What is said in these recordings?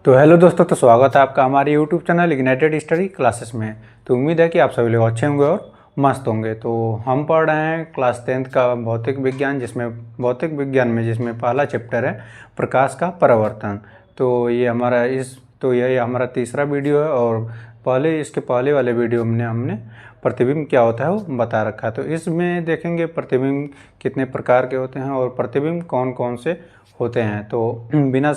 तो हेलो दोस्तों, तो स्वागत है आपका हमारे YouTube channel ignited study classes में। तो उम्मीद है कि आप सभी लोग अच्छे होंगे और मस्त होंगे। तो हम पढ़ रहे हैं क्लास 10th का भौतिक विज्ञान, जिसमें भौतिक विज्ञान में जिसमें पहला चैप्टर है प्रकाश का परावर्तन। तो ये हमारा तीसरा वीडियो है और इसके पहले वाले वीडियो में हमने प्रतिबिंब क्या होता है वो बता रखा है। तो इसमें देखेंगे प्रतिबिंब कितने प्रकार के होते हैं और प्रतिबिंब कौन कौन से होते हैं। तो बिना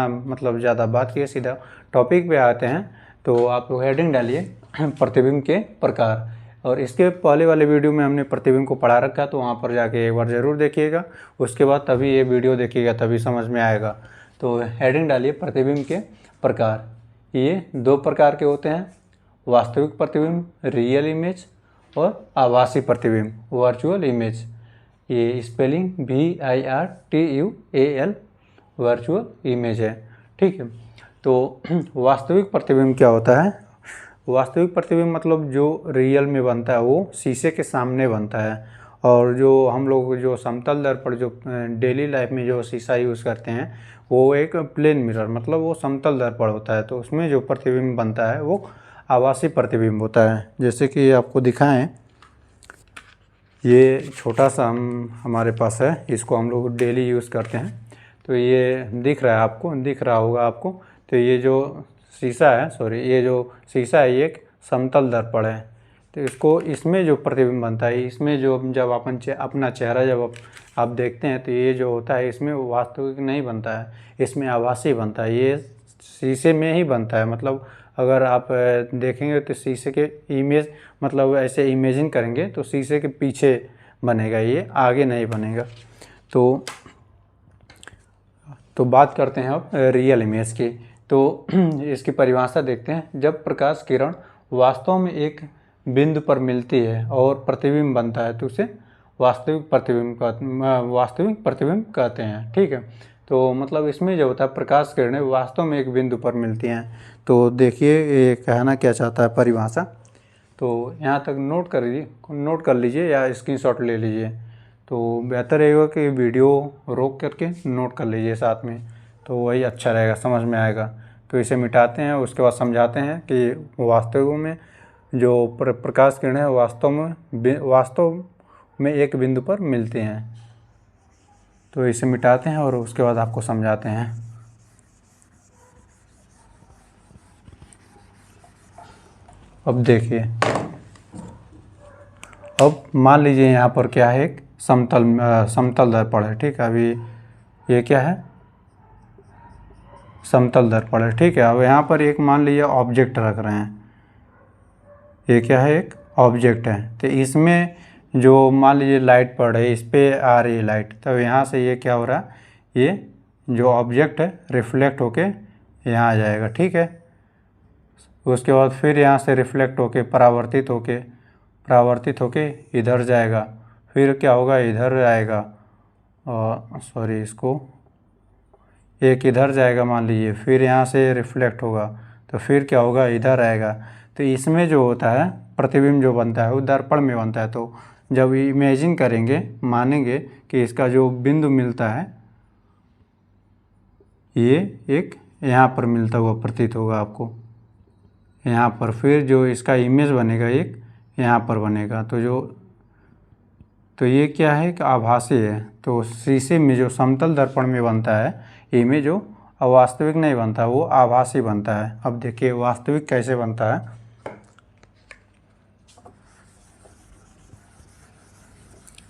मतलब ज़्यादा बात किए सीधा टॉपिक पे आते हैं। तो आप लोग हेडिंग डालिए प्रतिबिंब के प्रकार। और इसके पहले वाले वीडियो में हमने प्रतिबिंब को पढ़ा रखा है, तो वहाँ पर जाके एक बार ज़रूर देखिएगा। उसके बाद तभी ये वीडियो देखिएगा, तभी समझ में आएगा। तो हेडिंग डालिए प्रतिबिंब के प्रकार। ये दो प्रकार के होते हैं, वास्तविक प्रतिबिंब रियल इमेज और आभासी प्रतिबिंब वर्चुअल इमेज। ये स्पेलिंग VIRTUAL वर्चुअल इमेज है, ठीक है। तो वास्तविक प्रतिबिंब क्या होता है? वास्तविक प्रतिबिंब मतलब जो रियल में बनता है वो शीशे के सामने बनता है। और जो हम लोग जो समतल दर्पण जो डेली लाइफ में जो शीशा यूज़ करते हैं वो एक प्लेन मिरर मतलब वो समतल दर्पण होता है। तो उसमें जो प्रतिबिंब बनता है वो आभासी प्रतिबिंब होता है। जैसे कि आपको दिखाएं, ये छोटा सा हमारे पास है, इसको हम लोग डेली यूज़ करते हैं। तो ये दिख रहा होगा आपको। तो ये जो शीशा है ये एक समतल दर्पण है। तो इसमें जो प्रतिबिंब बनता है, इसमें जो जब अपना चेहरा जब आप देखते हैं तो ये जो होता है इसमें वास्तविक नहीं बनता है, इसमें आभासी बनता है। ये शीशे में ही बनता है। मतलब अगर आप देखेंगे तो शीशे के इमेज मतलब ऐसे इमेजिन करेंगे तो शीशे के पीछे बनेगा, ये आगे नहीं बनेगा। तो बात करते हैं अब रियल इमेज की। तो इसकी परिभाषा देखते हैं। जब प्रकाश किरण वास्तव में एक बिंदु पर मिलती है और प्रतिबिंब बनता है तो उसे वास्तविक प्रतिबिंब कहते हैं, ठीक है। तो मतलब इसमें जो होता है प्रकाश किरणें वास्तव में एक बिंदु पर मिलती हैं। तो देखिए ये कहना क्या चाहता है परिभाषा। तो यहाँ तक नोट कर लीजिए या स्क्रीनशॉट ले लीजिए। तो बेहतर रहेगा कि वीडियो रोक करके नोट कर लीजिए साथ में, तो वही अच्छा रहेगा, समझ में आएगा। तो इसे मिटाते हैं, उसके बाद समझाते हैं कि वास्तव में जो प्रकाश किरणें वास्तव में एक बिंदु पर मिलती हैं। तो इसे मिटाते हैं और उसके बाद आपको समझाते हैं। अब देखिए, अब मान लीजिए यहाँ पर क्या है, एक समतल दर्पण है, ठीक है। अभी ये क्या है, समतल दर्पण है, ठीक है। अब यहाँ पर एक मान लीजिए ऑब्जेक्ट रख रहे हैं, ये क्या है, एक ऑब्जेक्ट है। तो इसमें जो मान लीजिए लाइट पड़ रही है, इस पर आ रही है लाइट, तब यहाँ से ये क्या हो रहा है, ये जो ऑब्जेक्ट है रिफ्लेक्ट होके यहाँ आ जाएगा, ठीक है। उसके बाद फिर यहाँ से रिफ्लेक्ट होके परावर्तित होके इधर जाएगा। फिर क्या होगा, इधर आएगा, और इसको एक इधर जाएगा मान लीजिए, फिर यहाँ से रिफ्लेक्ट होगा तो फिर क्या होगा, इधर आएगा। तो इसमें जो होता है प्रतिबिंब जो बनता है वो दर्पण में बनता है। तो जब इमेजिन करेंगे, मानेंगे कि इसका जो बिंदु मिलता है ये एक यहाँ पर मिलता हुआ प्रतीत होगा आपको, यहाँ पर। फिर जो इसका इमेज बनेगा एक यहाँ पर बनेगा। तो ये क्या है कि आभासी है। तो शीशे में जो समतल दर्पण में बनता है इमेज, जो वास्तविक नहीं बनता, वो आभासी बनता है। अब देखिए वास्तविक कैसे बनता है।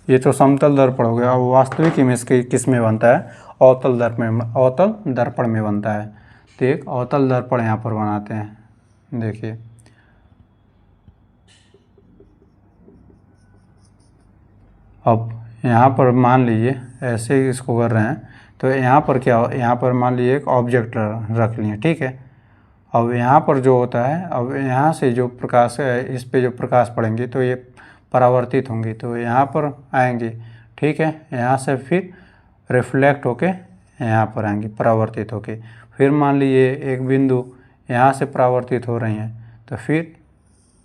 ये तो समतल दर्पण हो गया। अब वास्तविक इमेज किस में बनता है, अवतल दर्पण में बनता है। तो एक अवतल दर्पण यहाँ पर बनाते हैं, देखिए। अब यहाँ पर मान लीजिए ऐसे ही इसको कर रहे हैं, तो यहाँ पर यहाँ पर मान लीजिए एक ऑब्जेक्ट रख लिए, ठीक है। अब यहाँ पर जो होता है, अब यहाँ से जो प्रकाश है, इस पे जो प्रकाश पड़ेंगे तो ये परावर्तित होंगी, तो यहाँ पर आएंगे, ठीक है। यहाँ से फिर रिफ्लेक्ट होके यहाँ पर आएंगे परावर्तित होके। फिर मान लीजिए एक बिंदु यहाँ से परावर्तित हो रही हैं, तो फिर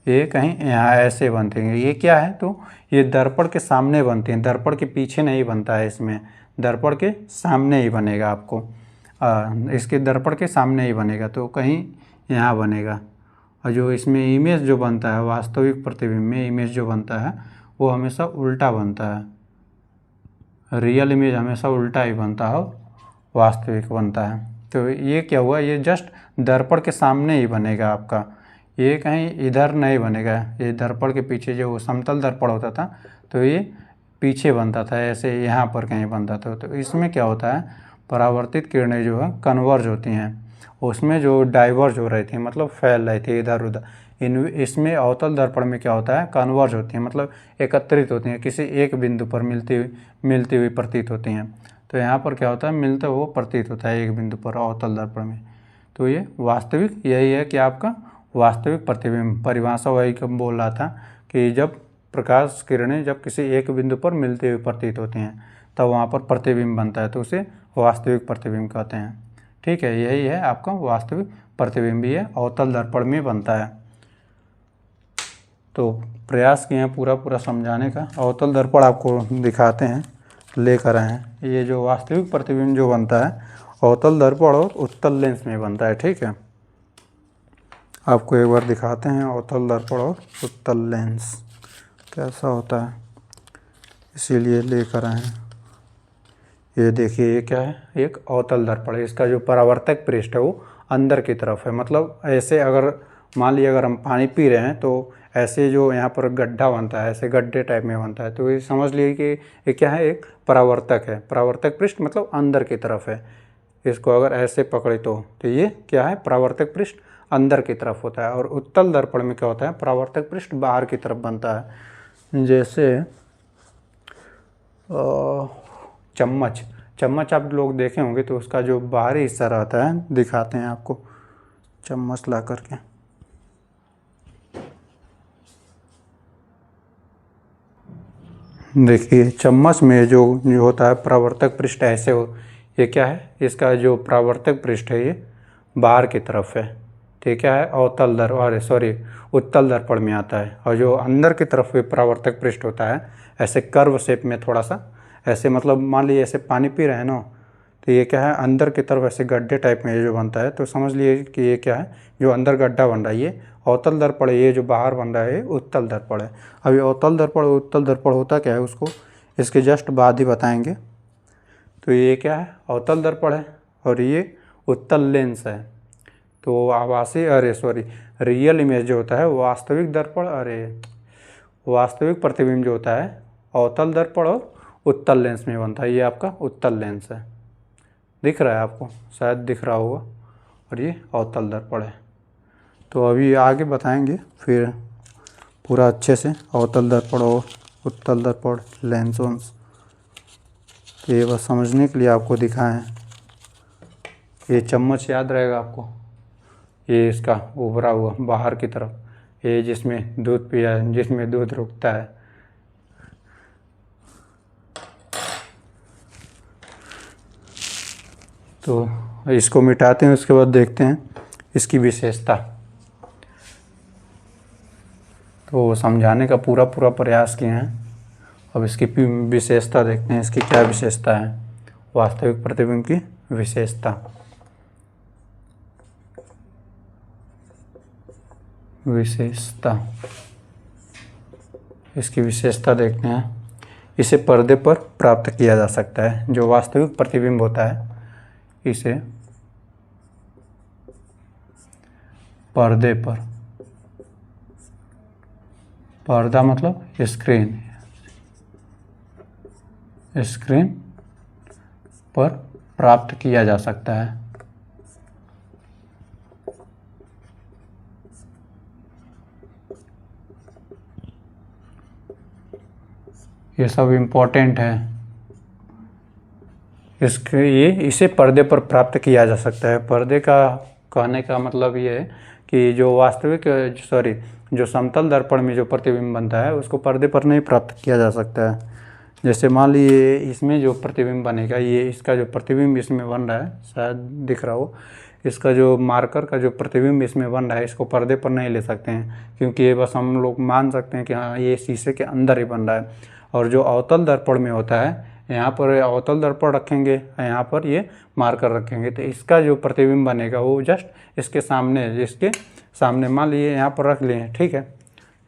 ये कहीं यहाँ ऐसे बनते हैं। ये क्या है, तो ये दर्पण के सामने बनते हैं, दर्पण के पीछे नहीं बनता है, इसमें दर्पण के सामने ही बनेगा आपको। इसके दर्पण के सामने ही बनेगा, तो कहीं यहाँ बनेगा। और जो इसमें इमेज जो बनता है, वास्तविक प्रतिबिंब में इमेज जो बनता है वो हमेशा उल्टा बनता है। रियल इमेज हमेशा उल्टा ही बनता है, वास्तविक बनता है। तो ये क्या हुआ, ये जस्ट दर्पण के सामने ही बनेगा आपका, ये कहीं इधर नहीं बनेगा। ये दर्पण के पीछे जो समतल दर्पण होता था तो ये पीछे बनता था, ऐसे यहाँ पर कहीं बनता था। तो इसमें क्या होता है, परावर्तित किरणें जो है कन्वर्ज होती हैं, उसमें जो डाइवर्ज हो रही थी मतलब फैल रही थी इधर उधर, इसमें अवतल दर्पण में क्या होता है, कन्वर्ज होती हैं मतलब एकत्रित होती हैं, किसी एक बिंदु पर मिलती हुई प्रतीत होती हैं। तो यहाँ पर क्या होता है, मिलता हुआ प्रतीत होता है एक बिंदु पर अवतल दर्पण में। तो ये वास्तविक यही है कि आपका वास्तविक प्रतिबिंब। परिभाषा वही कब बोल रहा था कि जब प्रकाश किरणें जब किसी एक बिंदु पर मिलती हुई प्रतीत होती हैं तब वहाँ पर प्रतिबिंब बनता है, तो उसे वास्तविक प्रतिबिंब कहते हैं। ठीक है, यही है आपका वास्तविक प्रतिबिंब, ये अवतल दर्पण में बनता है। तो प्रयास किए हैं पूरा समझाने का। अवतल दर्पण आपको दिखाते हैं, लेकर आए हैं। ये जो वास्तविक प्रतिबिंब जो बनता है अवतल दर्पण और उत्तल लेंस में बनता है। ठीक है, आपको एक बार दिखाते हैं अवतल दर्पण और उत्तल लेंस कैसा होता है, इसीलिए लेकर आए हैं। ये देखिए, ये क्या है, एक अवतल दर्पण है। इसका जो परावर्तक पृष्ठ है वो अंदर की तरफ है, मतलब ऐसे अगर मान लीजिए अगर हम पानी पी रहे हैं तो ऐसे जो यहाँ पर गड्ढा बनता है, ऐसे गड्ढे टाइप में बनता है, तो ये समझ लीजिए कि ये क्या है, एक परावर्तक है। परावर्तक पृष्ठ मतलब अंदर की तरफ है। इसको अगर ऐसे पकड़े तो ये क्या है, परावर्तक पृष्ठ अंदर की तरफ होता है। और उत्तल दर्पण में क्या होता है, परावर्तक पृष्ठ बाहर की तरफ बनता है। जैसे चम्मच आप लोग देखे होंगे तो उसका जो बाहरी हिस्सा रहता है, दिखाते हैं आपको चम्मच ला करके। देखिए चम्मच में जो होता है परावर्तक पृष्ठ ऐसे हो, ये क्या है, इसका जो परावर्तक पृष्ठ है ये बाहर की तरफ है। तो क्या है, उत्तल दर्पण में आता है। और जो अंदर की तरफ भी परावर्तक पृष्ठ होता है ऐसे कर्व शेप में, थोड़ा सा ऐसे, मतलब मान लीजिए ऐसे पानी पी रहे हैं ना, तो ये क्या है, अंदर की तरफ ऐसे गड्ढे टाइप में ये जो बनता है, तो समझ लिए कि ये क्या है, जो अंदर गड्ढा बन रहा है ये अवतल दर्पण है, ये जो बाहर बन रहा है ये उत्तल दर्पण है। अब ये अवतल दर्पण और उत्तल दर्पण होता क्या है, उसको इसके जस्ट बाद ही बताएंगे। तो ये क्या है, अवतल दर्पण है और ये उत्तल लेंस है। तो रियल इमेज जो होता है, वास्तविक दर्पण, वास्तविक प्रतिबिंब जो होता है अवतल दर्पण और उत्तल लेंस में बनता है। ये आपका उत्तल लेंस है, दिख रहा है आपको, शायद दिख रहा होगा। और ये अवतल दर्पण है। तो अभी आगे बताएंगे फिर पूरा अच्छे से, अवतल दर्पण और उत्तल दर्पण, लेंस वेंस। तो ये बस समझने के लिए आपको दिखाएं। ये चम्मच याद रहेगा आपको, ये इसका उभरा हुआ बाहर की तरफ, ये जिसमें दूध पिया, जिसमें दूध रुकता है। तो इसको मिटाते हैं, उसके बाद देखते हैं इसकी विशेषता। तो समझाने का पूरा प्रयास किए हैं। अब इसकी विशेषता देखते हैं, इसकी क्या विशेषता है, वास्तविक प्रतिबिंब की विशेषता। इसकी विशेषता देखते हैं। इसे पर्दे पर प्राप्त किया जा सकता है। जो वास्तविक प्रतिबिंब होता है इसे पर्दे पर, पर्दा मतलब स्क्रीन पर प्राप्त किया जा सकता है। ये सब इम्पोर्टेंट है। इसे पर्दे पर प्राप्त किया जा सकता है। पर्दे का कहने का मतलब ये है कि जो समतल दर्पण में जो प्रतिबिंब बनता है उसको पर्दे पर नहीं प्राप्त किया जा सकता है। जैसे मान लीजिए इसमें जो प्रतिबिंब बनेगा, ये इसका जो प्रतिबिंब इसमें बन रहा है, शायद दिख रहा हो, इसका जो मार्कर का जो प्रतिबिंब इसमें बन रहा है, इसको पर्दे पर नहीं ले सकते हैं, क्योंकि ये बस हम लोग मान सकते हैं कि हाँ ये शीशे के अंदर ही बन रहा है। और जो अवतल दर्पण में होता है यहाँ पर अवतल दर्पण रखेंगे, यहाँ पर ये मार्कर रखेंगे। तो इसका जो प्रतिबिंब बनेगा वो जस्ट इसके सामने मान लीजिए यहाँ पर रख लिए, ठीक है,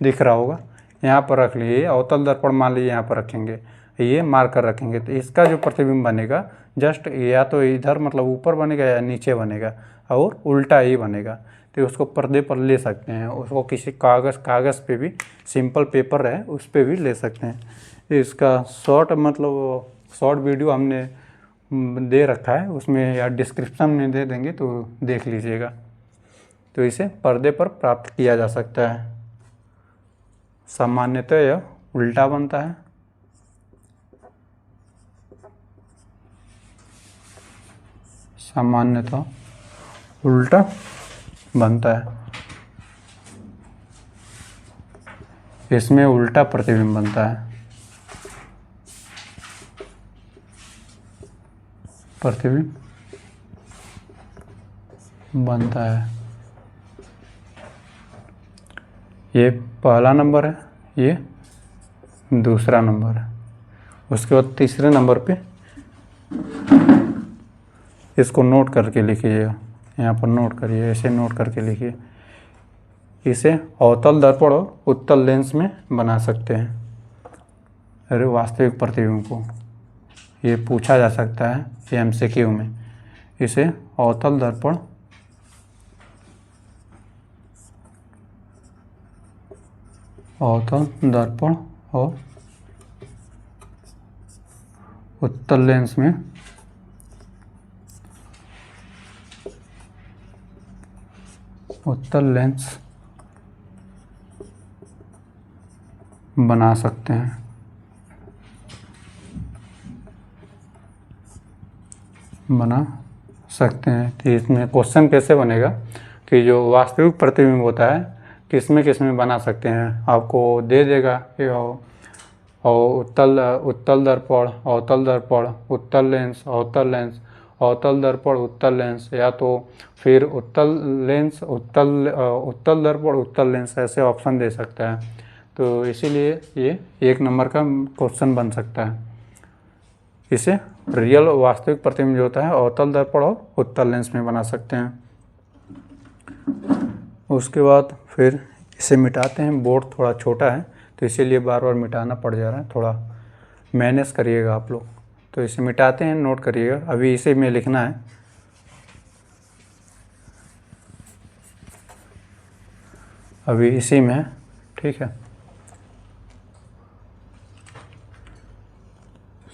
दिख रहा होगा, यहाँ पर रख लिए। अवतल दर्पण मान लीजिए यहाँ पर रखेंगे, ये मार्कर रखेंगे। तो इसका जो प्रतिबिंब बनेगा जस्ट या तो इधर मतलब ऊपर बनेगा या नीचे बनेगा और उल्टा ही बनेगा। तो उसको पर्दे पर ले सकते हैं, उसको किसी कागज़ पे भी, सिंपल पेपर है उस पर भी ले सकते हैं। इसका शॉर्ट वीडियो हमने दे रखा है, उसमें या डिस्क्रिप्शन में दे देंगे तो देख लीजिएगा। तो इसे पर्दे पर प्राप्त किया जा सकता है। सामान्यतः यह उल्टा बनता है, सामान्यतः उल्टा बनता है। इसमें उल्टा प्रतिबिंब बनता है, प्रतिबिंब बनता है। ये पहला नंबर है, ये दूसरा नंबर है। उसके बाद तीसरे नंबर पे इसको नोट करके लिखिएगा, यहाँ पर नोट करिए, ऐसे नोट करके लिखिए। इसे अवतल दर्पण और उत्तल लेंस में बना सकते हैं। अरे वास्तविक प्रतिबिंब को ये पूछा जा सकता है एमसीक्यू में। इसे अवतल दर्पण और उत्तल लेंस में बना सकते हैं। तो इसमें क्वेश्चन कैसे बनेगा कि जो वास्तविक प्रतिबिंब होता है किस में बना सकते हैं, आपको दे देगा। और उत्तल दर्पण, अवतल दर्पण, उत्तल लेंस, अवतल दर्पण, उत्तल लेंस, या तो फिर उत्तल दर्पण, उत्तल लेंस, ऐसे ऑप्शन दे सकता है। तो इसीलिए ये 1 नंबर का क्वेश्चन बन सकता है। इसे रियल वास्तविक प्रतिबिंब जो होता है अवतल दर्पण और उत्तल लेंस में बना सकते हैं। उसके बाद फिर इसे मिटाते हैं। बोर्ड थोड़ा छोटा है तो इसीलिए बार बार मिटाना पड़ जा रहा है, थोड़ा मैनेज करिएगा आप लोग। तो इसे मिटाते हैं, नोट करिएगा। अभी इसे में लिखना है, अभी इसी में है, ठीक है।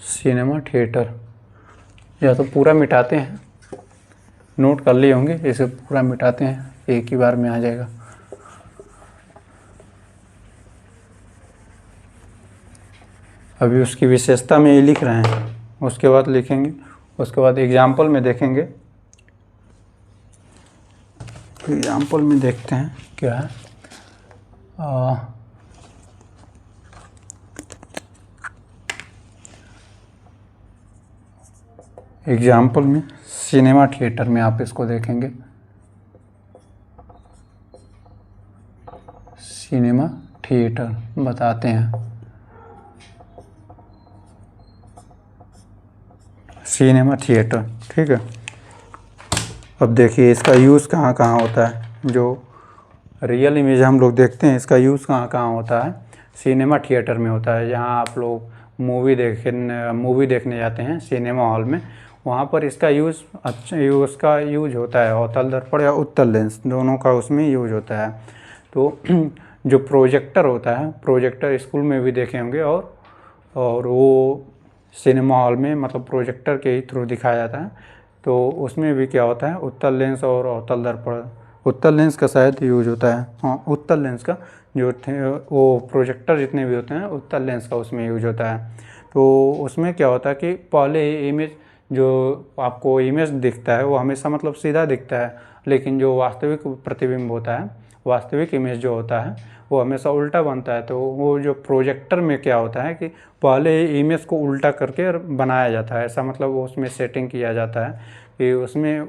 सिनेमा थिएटर, या तो पूरा मिटाते हैं, नोट कर लिए होंगे, इसे पूरा मिटाते हैं, एक ही बार में आ जाएगा। अभी उसकी विशेषता में ये लिख रहे हैं, उसके बाद लिखेंगे, उसके बाद एग्जाम्पल में देखेंगे। एग्जाम्पल में देखते हैं क्या है। एग्जाम्पल में सिनेमा थिएटर में आप इसको देखेंगे। सिनेमा थिएटर बताते हैं, सिनेमा थिएटर, ठीक है। अब देखिए इसका यूज़ कहाँ कहाँ होता है। जो रियल इमेज हम लोग देखते हैं इसका यूज़ कहाँ कहाँ होता है, सिनेमा थिएटर में होता है। जहाँ आप लोग मूवी देखने जाते हैं सिनेमा हॉल में, वहाँ पर इसका यूज़ उसका यूज होता है। अवतल दर्पण या उत्तल लेंस दोनों का उसमें यूज होता है। तो जो प्रोजेक्टर होता है, प्रोजेक्टर स्कूल में भी देखे होंगे, और वो सिनेमा हॉल में मतलब प्रोजेक्टर के ही थ्रू दिखाया जाता है। तो उसमें भी क्या होता है, उत्तल लेंस और अवतल दर्पण, उत्तल लेंस का शायद यूज होता है। हाँ, उत्तल लेंस का जो वो प्रोजेक्टर जितने भी होते हैं उत्तल लेंस का उसमें यूज होता है। तो उसमें क्या होता है कि पहले ही इमेज, जो आपको इमेज दिखता है वो हमेशा मतलब सीधा दिखता है, लेकिन जो वास्तविक प्रतिबिंब होता है, वास्तविक इमेज जो होता है वो हमेशा उल्टा बनता है। तो वो जो प्रोजेक्टर में क्या होता है कि पहले ही इमेज को उल्टा करके बनाया जाता है, ऐसा मतलब वो उसमें सेटिंग किया जाता है कि उसमें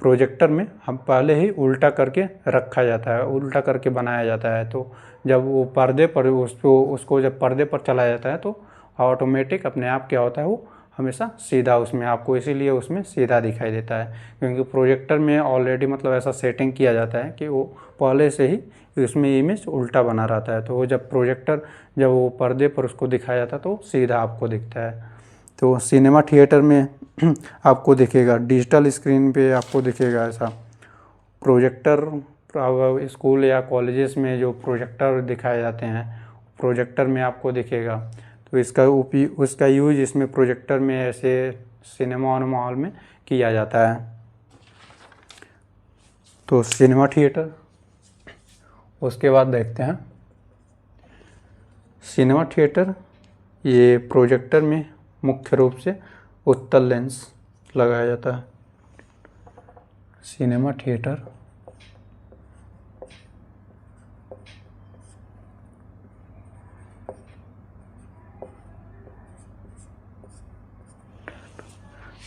प्रोजेक्टर में हम पहले ही उल्टा करके रखा जाता है, उल्टा करके बनाया जाता है। तो जब वो पर्दे पर उसको जब पर्दे पर चलाया जाता है तो ऑटोमेटिक अपने आप क्या होता है, वो हमेशा सीधा उसमें आपको, इसीलिए उसमें सीधा दिखाई देता है, क्योंकि प्रोजेक्टर में ऑलरेडी मतलब ऐसा सेटिंग किया जाता है कि वो पहले से ही उसमें इमेज उल्टा बना रहता है। तो वो जब प्रोजेक्टर जब वो पर्दे पर उसको दिखाया जाता है तो सीधा आपको दिखता है। तो सिनेमा थिएटर में आपको दिखेगा, डिजिटल स्क्रीन पे आपको दिखेगा ऐसा प्रोजेक्टर। स्कूल या कॉलेजेस में जो प्रोजेक्टर दिखाए जाते हैं, प्रोजेक्टर में आपको दिखेगा। तो उसका यूज इसमें प्रोजेक्टर में ऐसे सिनेमा वनेमा हॉल में किया जाता है। तो सिनेमा थिएटर, उसके बाद देखते हैं सिनेमा थिएटर। ये प्रोजेक्टर में मुख्य रूप से उत्तल लेंस लगाया जाता है। सिनेमा थिएटर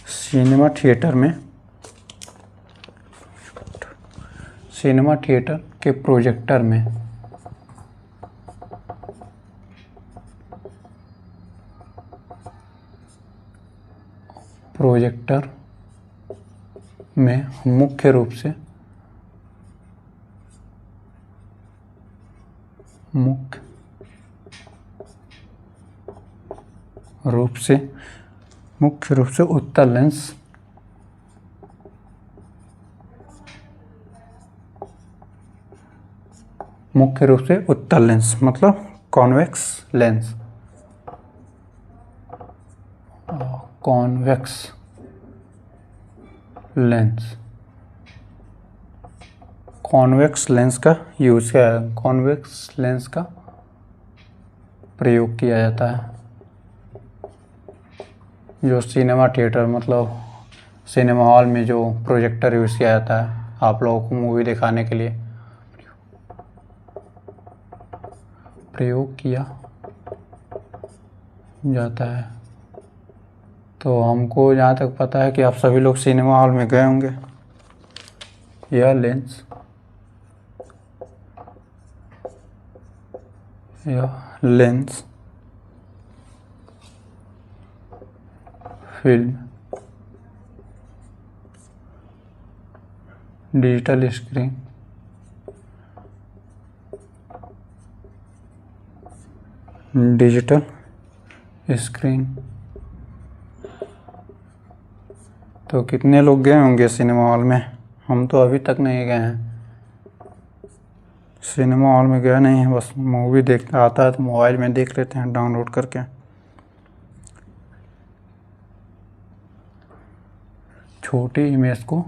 सिनेमा थिएटर में सिनेमा थिएटर के प्रोजेक्टर में मुख्य रूप से उत्तल लेंस मतलब कॉन्वेक्स लेंस। कॉन्वेक्स लेंस का यूज़ किया है, कॉन्वेक्स लेंस का प्रयोग किया जाता है। जो सिनेमा थिएटर मतलब सिनेमा हॉल में जो प्रोजेक्टर यूज़ किया जाता है आप लोगों को मूवी दिखाने के लिए, प्रयोग किया जाता है। तो हमको जहाँ तक पता है कि आप सभी लोग सिनेमा हॉल में गए होंगे। यह लेंस फिल्म डिजिटल स्क्रीन। तो कितने लोग गए होंगे सिनेमा हॉल में? हम तो अभी तक नहीं गए हैं, सिनेमा हॉल में गए नहीं हैं, बस मूवी देखता आता है तो मोबाइल में देख लेते हैं डाउनलोड करके। छोटी इमेज को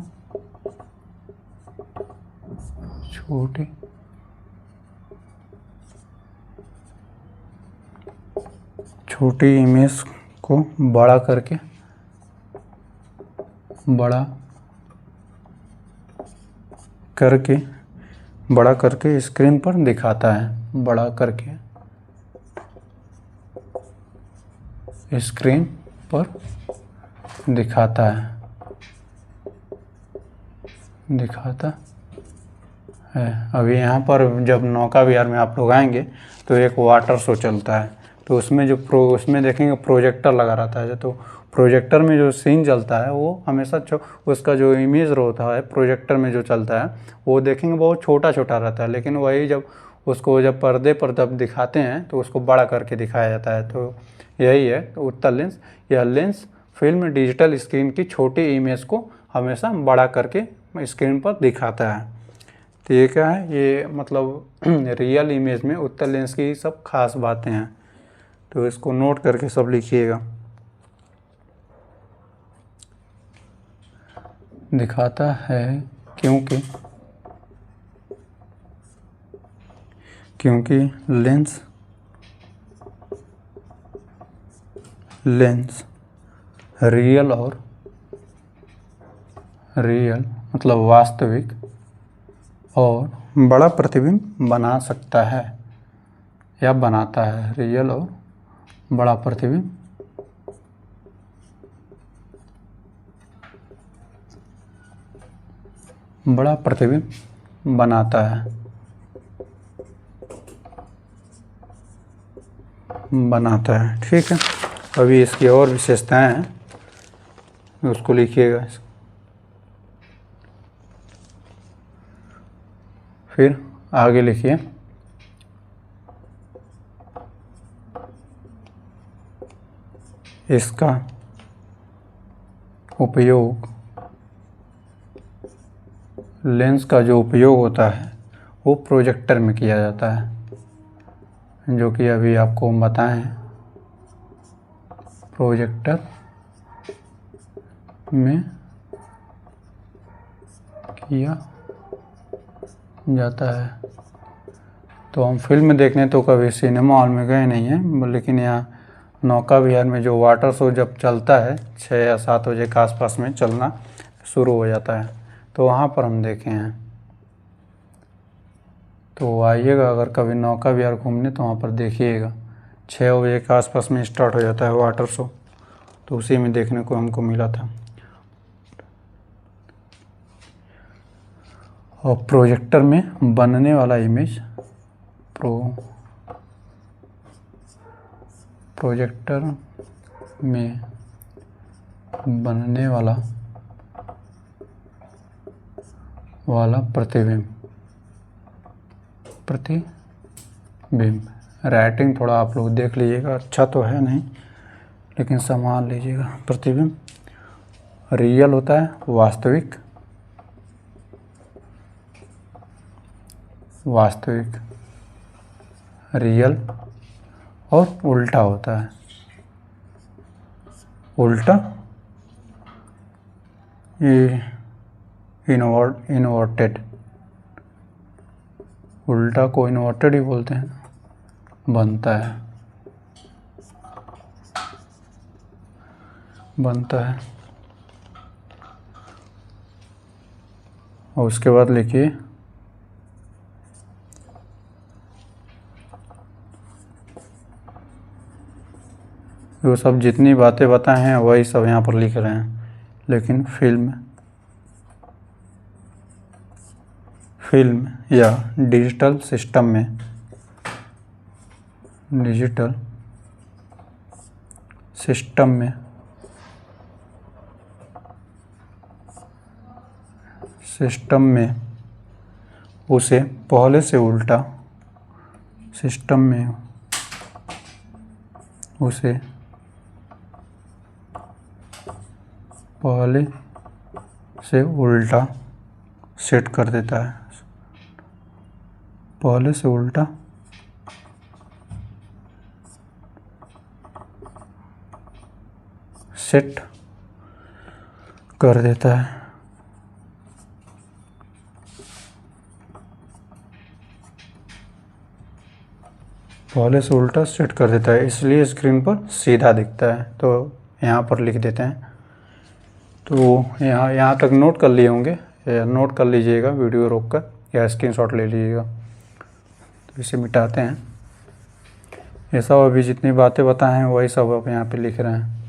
बड़ा करके स्क्रीन पर दिखाता है, बड़ा करके स्क्रीन पर दिखाता है। अभी यहाँ पर जब नौका विहार में आप लोग आएंगे तो एक वाटर शो चलता है, तो उसमें उसमें देखेंगे प्रोजेक्टर लगा रहता है। तो प्रोजेक्टर में जो सीन चलता है वो हमेशा उसका जो इमेज होता है प्रोजेक्टर में जो चलता है वो देखेंगे बहुत छोटा छोटा रहता है, लेकिन वही जब पर्दे पर जब दिखाते हैं तो उसको बड़ा करके दिखाया जाता है। तो यही है उत्तल लेंस। यह लेंस फिल्म डिजिटल स्क्रीन की छोटी इमेज को हमेशा बड़ा करके स्क्रीन पर दिखाता है। तो ये क्या है, ये मतलब रियल इमेज में उत्तल लेंस की सब खास बातें हैं। तो इसको नोट करके सब लिखिएगा। दिखाता है क्योंकि लेंस रियल मतलब वास्तविक और बड़ा प्रतिबिंब बना सकता है या बनाता है। रियल और बड़ा प्रतिबिंब बनाता है। ठीक है। अभी इसकी और विशेषताएं हैं, उसको लिखिएगा। फिर आगे लिखिए, इसका उपयोग, लेंस का जो उपयोग होता है वो प्रोजेक्टर में किया जाता है, जो कि अभी आपको हम बताएं, प्रोजेक्टर में किया जाता है। तो हम फिल्म देखने तो कभी सिनेमा हॉल में गए नहीं हैं, लेकिन यहाँ नौका विहार में जो वाटर शो जब चलता है 6 या 7 बजे के आसपास में चलना शुरू हो जाता है, तो वहाँ पर हम देखे हैं। तो आइएगा अगर कभी नौका विहार घूमने तो वहाँ पर देखिएगा, 6 बजे के आसपास में स्टार्ट हो जाता है वाटर शो, तो उसी में देखने को हमको मिला था। और प्रोजेक्टर में बनने वाला इमेज, प्रोजेक्टर में बनने वाला प्रतिबिंब। राइटिंग थोड़ा आप लोग देख लीजिएगा, अच्छा तो है नहीं, लेकिन संभाल लीजिएगा। प्रतिबिंब रियल होता है, वास्तविक, रियल, और उल्टा होता है, उल्टा इन्वर्टेड, उल्टा को इन्वर्टेड ही बोलते हैं, बनता है। और उसके बाद लिखिए, वो सब जितनी बातें बताए हैं वही सब यहाँ पर लिख रहे हैं, लेकिन फिल्म या डिजिटल सिस्टम में उसे पहले से उल्टा सेट कर देता है, सेट कर देता है। पहले से उल्टा सेट कर देता है, इसलिए स्क्रीन पर सीधा दिखता है। तो यहाँ पर लिख देते हैं। तो यहाँ तक नोट कर लिए होंगे, नोट कर लीजिएगा वीडियो रोककर या स्क्रीनशॉट ले लीजिएगा। तो इसे मिटाते हैं। ये सब अभी जितनी बातें बताए हैं वही सब अब यहाँ पे लिख रहे हैं।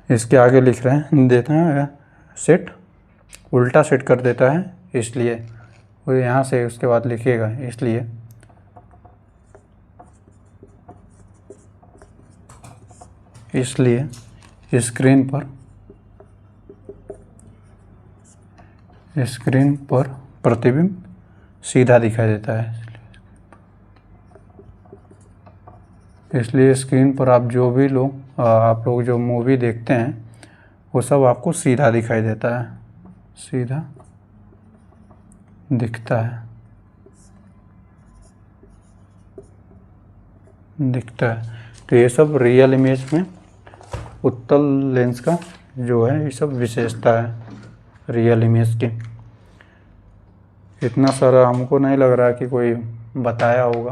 इसके आगे लिख रहे हैं, देते हैं सेट, उल्टा सेट कर देता है, इसलिए वो यहाँ से उसके बाद लिखिएगा, इसलिए स्क्रीन पर प्रतिबिंब सीधा दिखाई देता है। इसलिए स्क्रीन पर आप लोग जो मूवी देखते हैं वो सब आपको सीधा दिखाई देता है, सीधा दिखता है। तो ये सब रियल इमेज में उत्तल लेंस का जो है ये सब विशेषता है रियल इमेज की। इतना सारा हमको नहीं लग रहा कि कोई बताया होगा,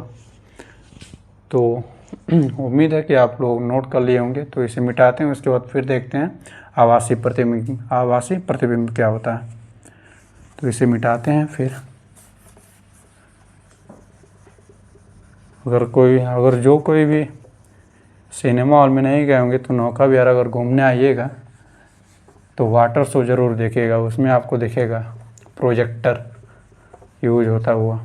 तो उम्मीद है कि आप लोग नोट कर लिए होंगे। तो इसे मिटाते हैं, उसके बाद फिर देखते हैं आभासी प्रतिबिंब क्या होता है। तो इसे मिटाते हैं। फिर अगर जो कोई भी सिनेमा हॉल में नहीं गए होंगे तो नौका विहार अगर घूमने आइएगा तो वाटर शो ज़रूर देखिएगा। उसमें आपको दिखेगा प्रोजेक्टर यूज होता हुआ,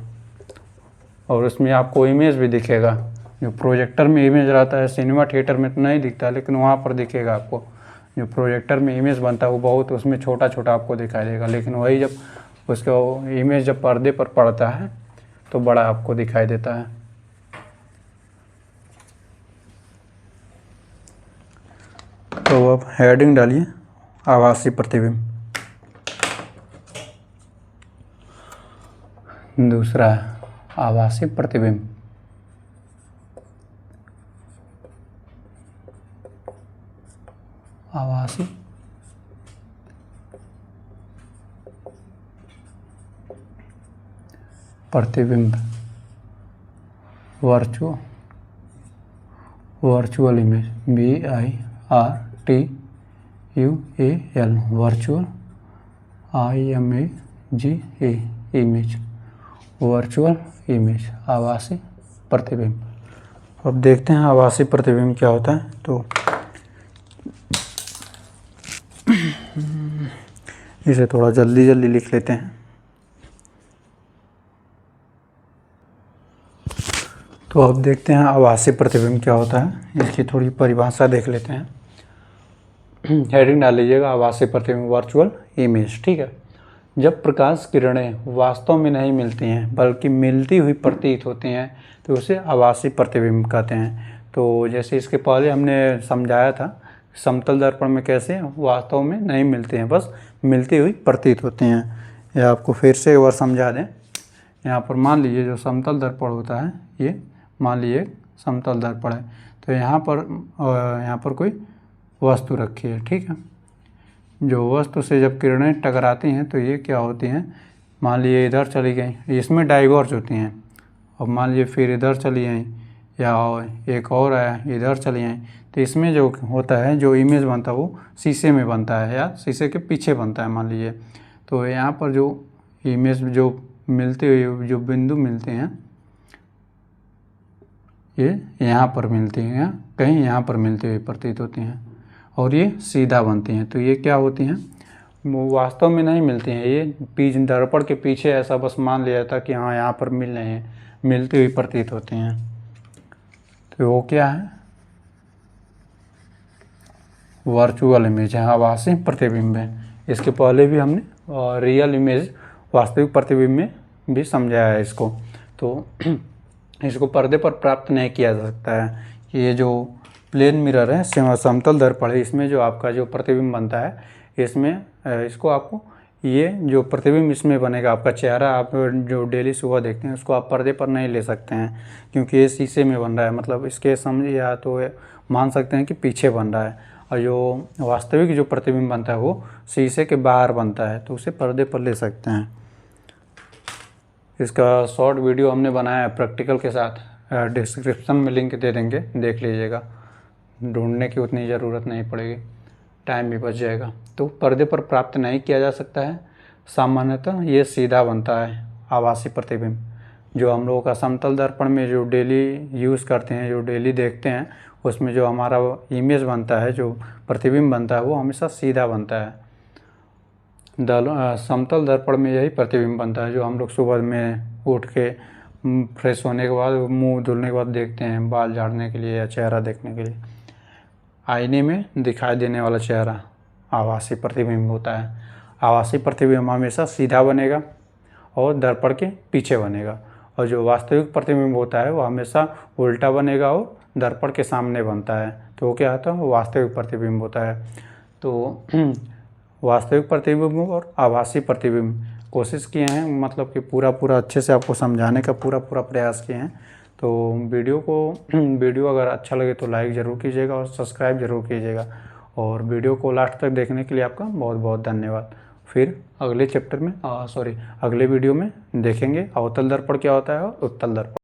और उसमें आपको इमेज भी दिखेगा जो प्रोजेक्टर में इमेज रहता है सिनेमा थिएटर में तो नहीं दिखता, लेकिन वहाँ पर दिखेगा आपको। जो प्रोजेक्टर में इमेज बनता है वो बहुत उसमें छोटा छोटा आपको दिखाई देगा, लेकिन वही जब उसका इमेज जब पर्दे पर पड़ता है तो बड़ा आपको दिखाई देता है। तो अब हेडिंग डालिए आभासी प्रतिबिंब। दूसरा आभासी प्रतिबिंब। आभासी प्रतिबिंब virtual image VIRTUAL virtual IMAGE image virtual image आभासी प्रतिबिंब। अब देखते हैं आभासी प्रतिबिंब क्या होता है। तो इसे थोड़ा जल्दी जल्दी लिख लेते हैं। तो अब देखते हैं आभासी प्रतिबिंब क्या होता है, इसकी थोड़ी परिभाषा देख लेते हैं। हेडिंग डाल लीजिएगा आभासी प्रतिबिंब वर्चुअल इमेज। ठीक है, जब प्रकाश किरणें वास्तव में नहीं मिलती हैं बल्कि मिलती हुई प्रतीत होती हैं तो उसे आभासी प्रतिबिंब कहते हैं। तो जैसे इसके पहले हमने समझाया था समतल दर्पण में कैसे वास्तव में नहीं मिलते हैं, बस मिलती हुई प्रतीत होती हैं। यह आपको फिर से एक बार समझा दें। यहाँ पर मान लीजिए जो समतल दर्पण होता है, ये मान लीजिए समतल दर्पण है, तो यहाँ पर कोई वस्तु रखी है। ठीक है, जो वस्तु से जब किरणें टकराती हैं तो ये क्या होती हैं, मान लीजिए इधर चली गई, इसमें डाइवर्ज होती हैं। और मान लीजिए फिर इधर चली आई, या एक और आया इधर चली आई, तो इसमें जो होता है जो इमेज बनता है वो शीशे में बनता है या शीशे के पीछे बनता है मान लीजिए। तो यहाँ पर जो इमेज जो मिलते हुए जो बिंदु मिलते हैं ये यहाँ पर मिलती हैं या कहीं यहाँ पर मिलती हुई प्रतीत होती हैं और ये सीधा बनती हैं। तो ये क्या होती हैं, वो वास्तव में नहीं मिलती हैं, ये दर्पण के पीछे ऐसा बस मान लिया था कि हाँ यहाँ पर मिल रहे हैं, मिलती हुई प्रतीत होती हैं। तो वो क्या है, वर्चुअल इमेज है, आभासी प्रतिबिंब है। इसके पहले भी हमने रियल इमेज वास्तविक प्रतिबिंब में भी समझाया है इसको। तो इसको पर्दे पर प्राप्त नहीं किया जा सकता है। ये जो प्लेन मिरर है समतल दर्पण है, इसमें जो आपका जो प्रतिबिंब बनता है इसमें इसको आपको ये जो प्रतिबिंब इसमें बनेगा आपका चेहरा आप जो डेली सुबह देखते हैं उसको आप पर्दे पर नहीं ले सकते हैं, क्योंकि ये शीशे में बन रहा है। मतलब इसके समझिए या तो मान सकते हैं कि पीछे बन रहा है, और जो वास्तविक जो प्रतिबिंब बनता है वो शीशे के बाहर बनता है, तो उसे पर्दे पर ले सकते हैं। इसका शॉर्ट वीडियो हमने बनाया है प्रैक्टिकल के साथ, डिस्क्रिप्शन में लिंक दे देंगे, देख लीजिएगा। ढूंढने की उतनी ज़रूरत नहीं पड़ेगी, टाइम भी बच जाएगा। तो पर्दे पर प्राप्त नहीं किया जा सकता है। सामान्यतः ये सीधा बनता है आभासी प्रतिबिंब। जो हम लोगों का समतल दर्पण में जो डेली यूज़ करते हैं, जो डेली देखते हैं, उसमें जो हमारा इमेज बनता है, जो प्रतिबिंब बनता है वो हमेशा सीधा बनता है। समतल दर्पण में यही प्रतिबिंब बनता है जो हम लोग सुबह में उठ के फ्रेश होने के बाद मुंह धुलने के बाद देखते हैं, बाल झाड़ने के लिए या चेहरा देखने के लिए। आईने में दिखाई देने वाला चेहरा आभासी प्रतिबिंब होता है। आभासी प्रतिबिंब हमेशा सीधा बनेगा और दर्पण के पीछे बनेगा, और जो वास्तविक प्रतिबिंब होता है वो हमेशा उल्टा बनेगा और दर्पण के सामने बनता है। तो वो क्या होता है, वो वास्तविक प्रतिबिंब होता है। तो वास्तविक प्रतिबिंब और आभासी प्रतिबिंब कोशिश किए हैं, मतलब कि पूरा अच्छे से आपको समझाने का पूरा प्रयास किए हैं। तो वीडियो अगर अच्छा लगे तो लाइक ज़रूर कीजिएगा और सब्सक्राइब ज़रूर कीजिएगा, और वीडियो को लास्ट तक देखने के लिए आपका बहुत बहुत धन्यवाद। फिर अगले चैप्टर में अगले वीडियो में देखेंगे अवतल दर्पण क्या होता है और उत्तल दर्पण।